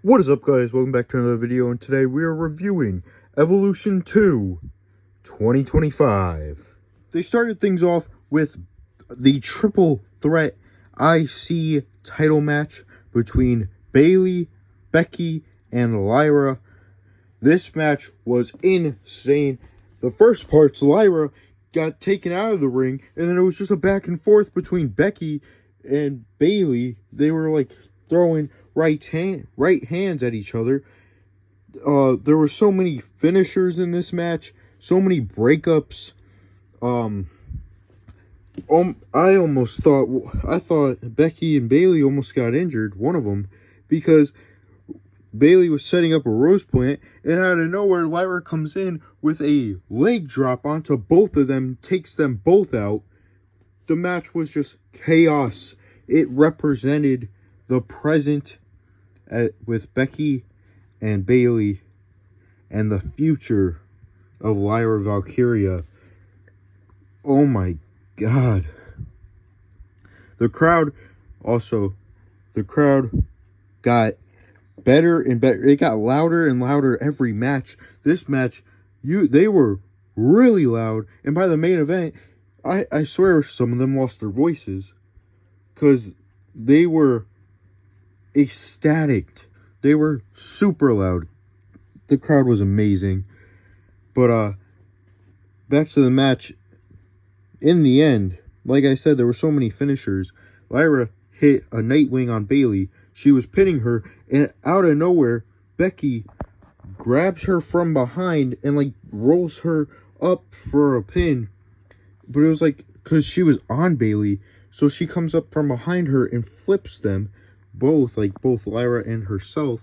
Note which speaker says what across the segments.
Speaker 1: What is up, guys? Welcome back to another video, and today we are reviewing Evolution 2 2025. They started things off with the triple threat IC title match between Bayley, Becky, and Lyra. This match was insane. The first parts, Lyra got taken out of the ring, and then it was just a back and forth between Becky and Bayley. They were like throwing right hands at each other. There were so many finishers in this match, so many breakups. I thought Becky and Bayley almost got injured, one of them, because Bayley was setting up a rose plant, and out of nowhere, Lyra comes in with a leg drop onto both of them, takes them both out. The match was just chaos. It represented the present with Becky and Bayley and the future of Lyra Valkyria. Oh my god. The crowd got better and better. It got louder and louder every match. This match, they were really loud. And by the main event, I swear some of them lost their voices, because they were ecstatic. They were super loud. The crowd was amazing. But back to the match. In the end, like I said, there were so many finishers. Lyra hit a Nightwing on Bayley. She was pinning her, and out of nowhere, Becky grabs her from behind and like rolls her up for a pin. But it was like, because she was on Bayley, so she comes up from behind her and flips them both Lyra and herself,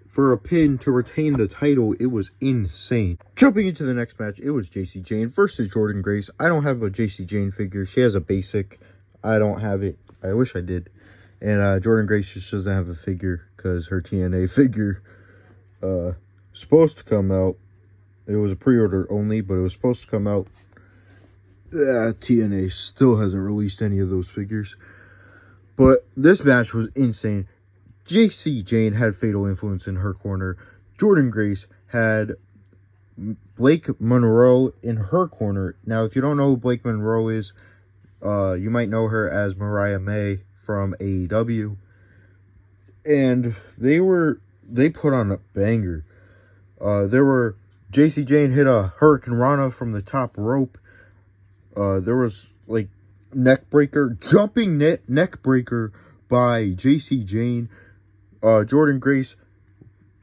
Speaker 1: for a pin to retain the title. It was insane. Jumping into the next match, it was Jacy Jayne versus Jordynne Grace. I don't have a Jacy Jayne figure. She has a basic. I don't have it. I wish I did. And Jordynne Grace just doesn't have a figure, because her TNA figure supposed to come out. It was a pre-order only, but it was supposed to come out. TNA still hasn't released any of those figures. But this match was insane. Jacy Jayne had Fatal Influence in her corner. Jordynne Grace had Blake Monroe in her corner. Now, if you don't know who Blake Monroe is, you might know her as Mariah May from AEW. And they put on a banger. Jacy Jayne hit a Hurricane Rana from the top rope. There was like jumping neck breaker by Jacy Jayne. Jordynne Grace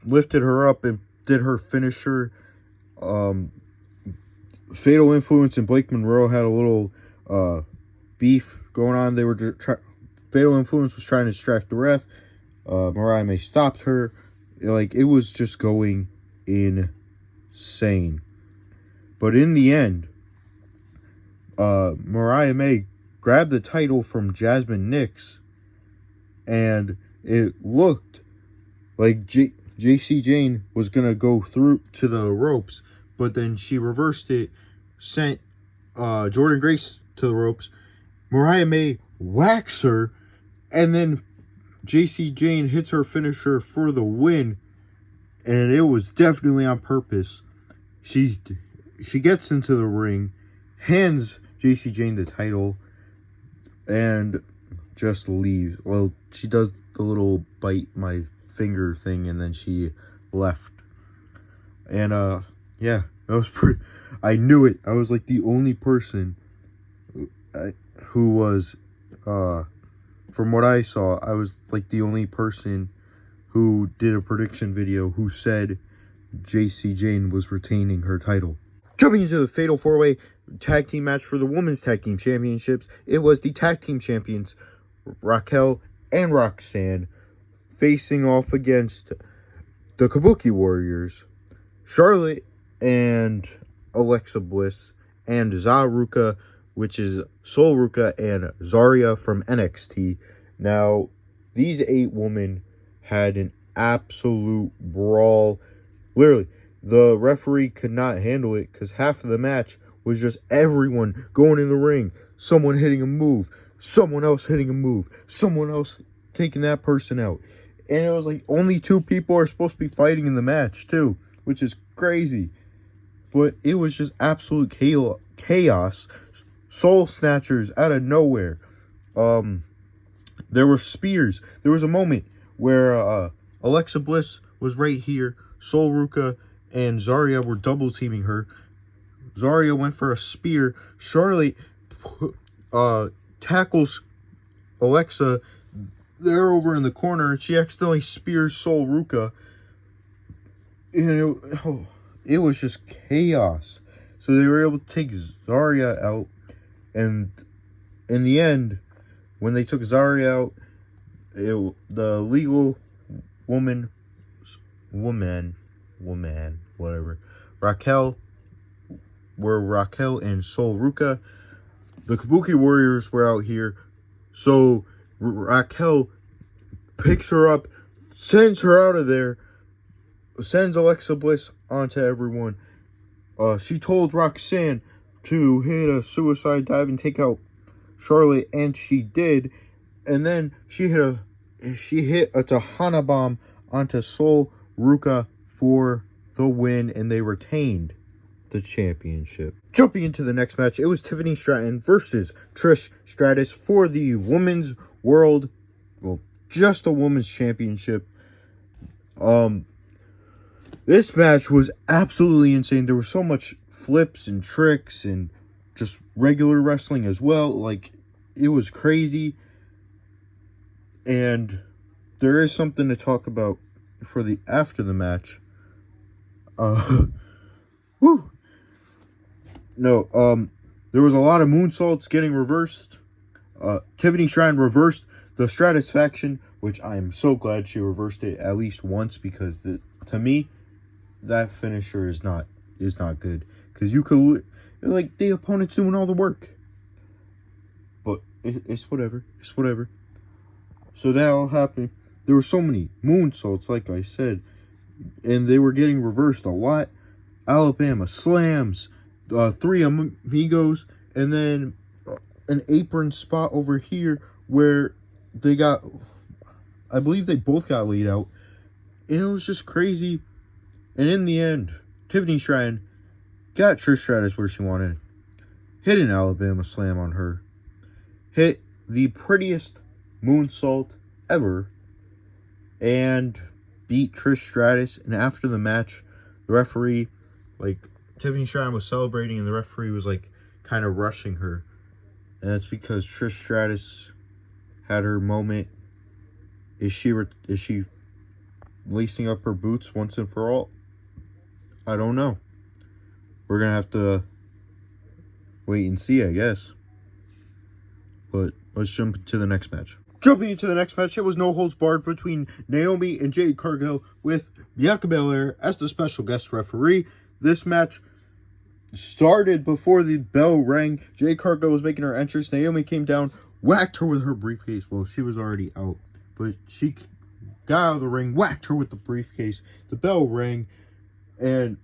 Speaker 1: lifted her up and did her finisher. Fatal Influence and Blake Monroe had a little beef going on. They were Fatal Influence was trying to distract the ref. Mariah May stopped her. It was just going insane. But in the end, Mariah May grabbed the title from Jasmine Nix, and it looked like Jacy Jayne was going to go through to the ropes, but then she reversed it, sent Jordynne Grace to the ropes. Mariah May whacks her, and then Jacy Jayne hits her finisher for the win, and it was definitely on purpose. She gets into the ring, hands Jacy Jayne the title, and just leaves. Well, she does the little bite my finger thing, and then she left. And yeah, that was pretty. I knew it. I was like the only person who was, from what I saw, I was like the only person who did a prediction video who said Jacy Jayne was retaining her title. Jumping into the Fatal 4-Way Tag Team match for the Women's Tag Team Championships, it was the Tag Team Champions Raquel and Roxanne facing off against the Kabuki Warriors, Charlotte and Alexa Bliss, and Zaruka, which is Sol Ruka, and Zarya from NXT. Now, these 8 women had an absolute brawl. Literally, the referee could not handle it, because half of the match was just everyone going in the ring, someone hitting a move, someone else hitting a move, someone else taking that person out. And it was like only 2 people are supposed to be fighting in the match too, which is crazy. But it was just absolute chaos. Soul snatchers out of nowhere. There were spears. There was a moment where Alexa Bliss was right here. Sol Ruka and Zarya were double teaming her. Zarya went for a spear. Charlotte tackles Alexa. They're over in the corner, and she accidentally spears Sol Ruka. And it was just chaos. So they were able to take Zarya out. And in the end, when they took Zarya out, the legal woman, whatever, Raquel and Sol Ruka. The Kabuki Warriors were out here. So Raquel picks her up, sends her out of there, sends Alexa Bliss onto everyone. She told Roxanne to hit a suicide dive and take out Charlotte, and she did. And then she hit a Tahana bomb onto Sol Ruka for the win, and they retained the championship. Jumping into the next match, it was Tiffany Stratton versus Trish Stratus for the women's world, well, just the women's championship. This match was absolutely insane. There was so much flips and tricks and just regular wrestling as well. Like, it was crazy. And there is something to talk about for the after the match. There was a lot of moonsaults getting reversed. Tiffany Stratton reversed the Stratus faction, which I am so glad she reversed it at least once, because to me, that finisher is not good. Because you could, like, the opponent's doing all the work. But it's whatever. It's whatever. So that all happened. There were so many moonsaults, like I said, and they were getting reversed a lot. Alabama slams, 3 amigos, and then an apron spot over here where they got, I believe they both got laid out. And it was just crazy. And in the end, Tiffany Stratton got Trish Stratus where she wanted. Hit an Alabama slam on her. Hit the prettiest moonsault ever. And beat Trish Stratus. And after the match, the referee, like, Tiffany Stratton was celebrating, and the referee was, like, kind of rushing her. And that's because Trish Stratus had her moment. Is she lacing up her boots once and for all? I don't know. We're going to have to wait and see, I guess. But let's jump into the next match. Jumping into the next match, it was no holds barred between Naomi and Jade Cargill with Bianca Belair as the special guest referee. This match started before the bell rang. Jade Cargill was making her entrance. Naomi came down, whacked her with her briefcase. Well, she was already out, but she got out of the ring, whacked her with the briefcase. The bell rang, and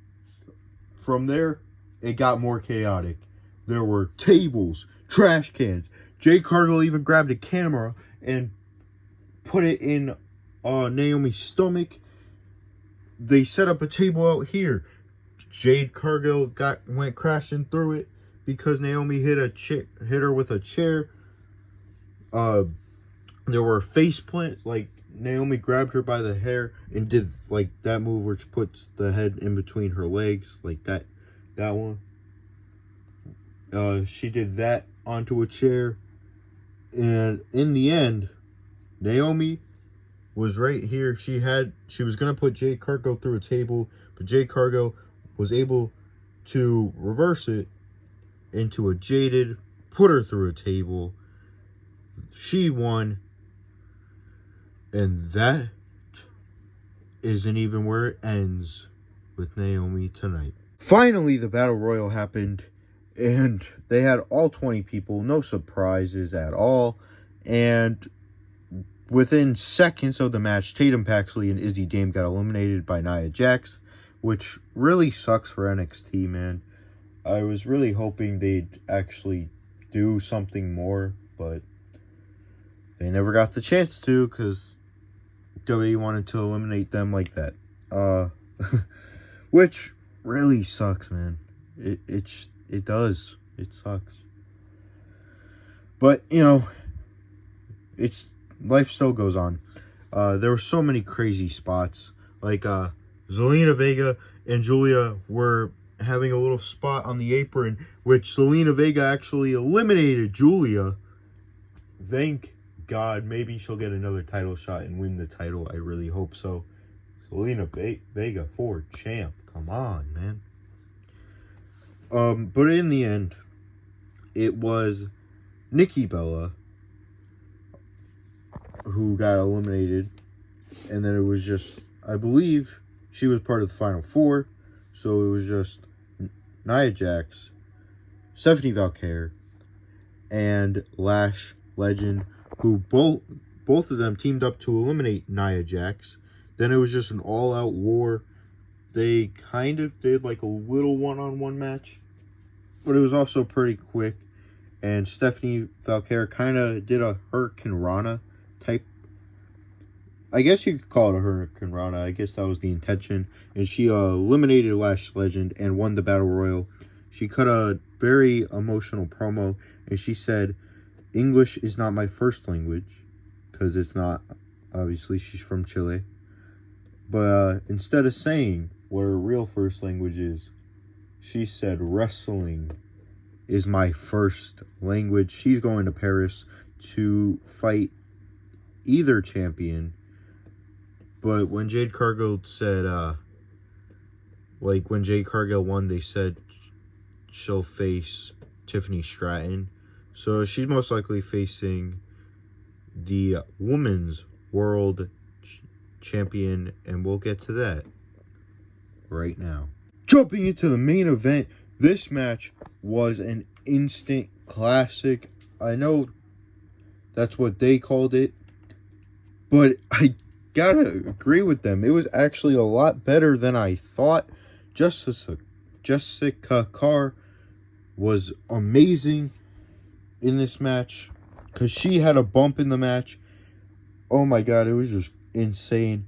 Speaker 1: from there, it got more chaotic. There were tables, trash cans. Jade Cargill even grabbed a camera and put it in Naomi's stomach. They set up a table out here. Jade Cargill went crashing through it because Naomi hit her with a chair. There were face plants. Like, Naomi grabbed her by the hair and did, like, that move which puts the head in between her legs, like that one. She did that onto a chair. And in the end, Naomi was right here. She was going to put Jade Cargill through a table, but Jade Cargill was able to reverse it into a jaded, put her through a table. She won. And that isn't even where it ends with Naomi tonight. Finally, the Battle Royal happened, and they had all 20 people, no surprises at all. And within seconds of the match, Tatum Paxley and Izzy Dame got eliminated by Nia Jax, which really sucks for NXT, man. I was really hoping they'd actually do something more, but they never got the chance to, because WWE wanted to eliminate them like that. Which really sucks, man. It does. It sucks. But, you know, life still goes on. There were so many crazy spots. Like, Zelina Vega and Julia were having a little spot on the apron, which Zelina Vega actually eliminated Julia. Thank God. Maybe she'll get another title shot and win the title. I really hope so. Zelina Vega for champ. Come on, man. But in the end, it was Nikki Bella who got eliminated. And then it was just, I believe, she was part of the Final Four. So it was just Nia Jax, Stephanie Valkyrie, and Lash Legend, who both of them teamed up to eliminate Nia Jax. Then it was just an all-out war. They kind of did like a little one-on-one match, but it was also pretty quick. And Stephanie Valkyrie kind of did a Hurricane Rana type. I guess you could call it a Hurricane Rana. I guess that was the intention. And she eliminated Lash Legend and won the Battle Royal. She cut a very emotional promo, and she said, "English is not my first language," because it's not. Obviously, she's from Chile. But instead of saying what her real first language is, she said, "Wrestling is my first language." She's going to Paris to fight either champion. But when Jade Cargill said, when Jade Cargill won, they said she'll face Tiffany Stratton. So she's most likely facing the Women's World Champion, and we'll get to that right now. Jumping into the main event, this match was an instant classic. I know that's what they called it, but I gotta agree with them. It was actually a lot better than I thought. Jessica Carr was amazing in this match because she had a bump in the match. Oh my God, it was just insane.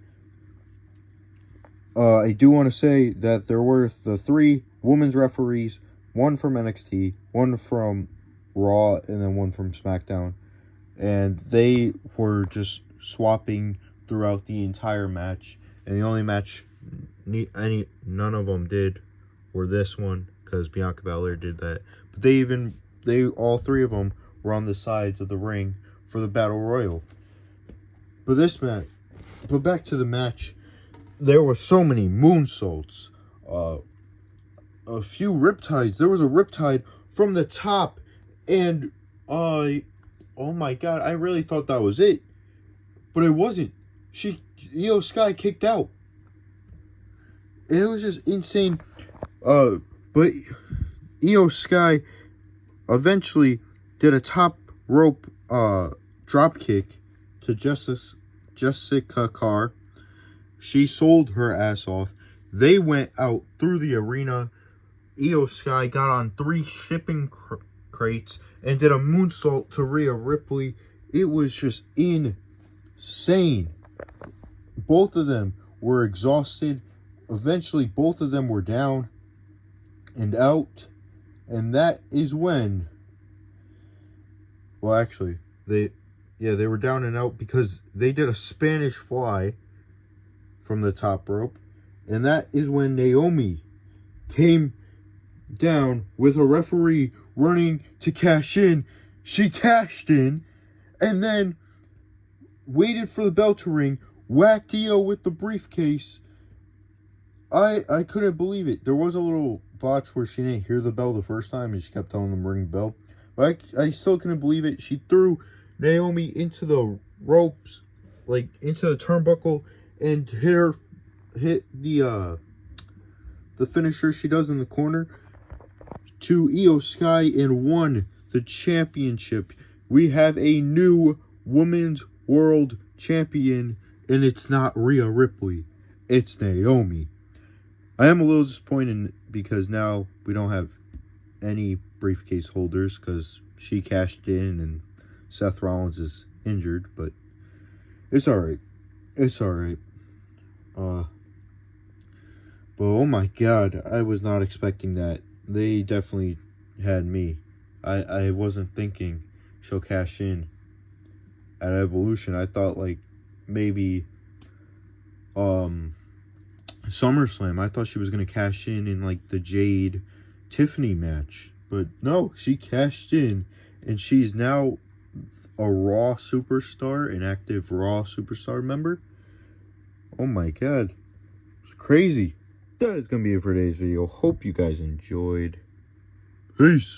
Speaker 1: I do want to say that there were the 3 women's referees, one from NXT, one from Raw, and then one from SmackDown. And they were just swapping throughout the entire match. And the only match none of them did were this one, because Bianca Belair did that. But they all 3 of them were on the sides of the ring for the Battle Royal. But back to the match, there were so many moonsaults, a few riptides. There was a riptide from the top, and oh my God, I really thought that was it, but it wasn't. Io Sky kicked out, and it was just insane. But Io Sky eventually did a top rope drop kick to Jessica Carr. She sold her ass off. They went out through the arena. Io Sky got on 3 shipping crates and did a moonsault to Rhea Ripley. It was just insane. Both of them were exhausted. Eventually, both of them were down and out. And that is when... Well, actually, they were down and out because they did a Spanish fly from the top rope. And that is when Naomi came down with a referee running to cash in. She cashed in and then waited for the bell to ring, whacked Io with the briefcase. I couldn't believe it. There was a little botch where she didn't hear the bell the first time and she kept telling them ring the bell. But I still couldn't believe it. She threw Naomi into the ropes, like into the turnbuckle, and hit the finisher she does in the corner to Io Sky and won the championship. We have a new Women's World Champion, and it's not Rhea Ripley. It's Naomi. I am a little disappointed because now we don't have any briefcase holders because she cashed in and Seth Rollins is injured, but it's alright. It's alright. But oh my god, I was not expecting that. They definitely had me. I wasn't thinking she'll cash in at Evolution. I thought like maybe SummerSlam. I thought she was gonna cash in like the Jade Tiffany match. But no, she cashed in, and she's now a Raw superstar, an active Raw superstar member. Oh my god. It's crazy. That is going to be it for today's video. Hope you guys enjoyed. Peace.